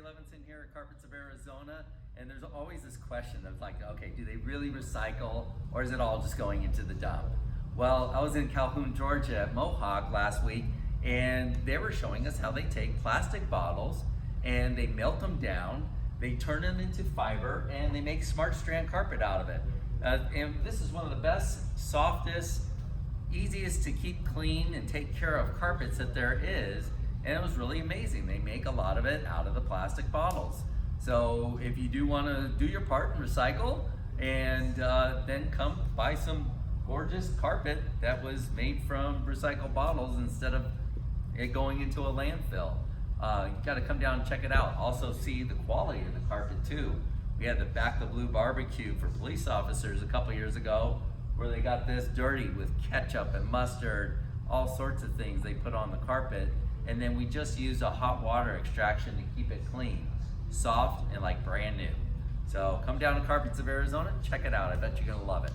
Levinson here at Carpets of Arizona, and there's always this question of like, okay, do they really recycle or is it all just going into the dump? Well, I was in Calhoun, Georgia at Mohawk last week, and they were showing us how they take plastic bottles and they melt them down, they turn them into fiber, and they make Smart Strand Carpet out of it. And this is one of the best, softest, easiest to keep clean and take care of carpets that there is. And it was really amazing. They make a lot of it out of the plastic bottles. So if you do want to do your part and recycle, and then come buy some gorgeous carpet that was made from recycled bottles instead of it going into a landfill. You got to come down and check it out. Also see the quality of the carpet too. We had the Back the Blue barbecue for police officers a couple years ago, where they got this dirty with ketchup and mustard, all sorts of things they put on the carpet. And then we just use a hot water extraction to keep it clean, soft, and like brand new. So come down to Carpets of Arizona, check it out. I bet you're gonna love it.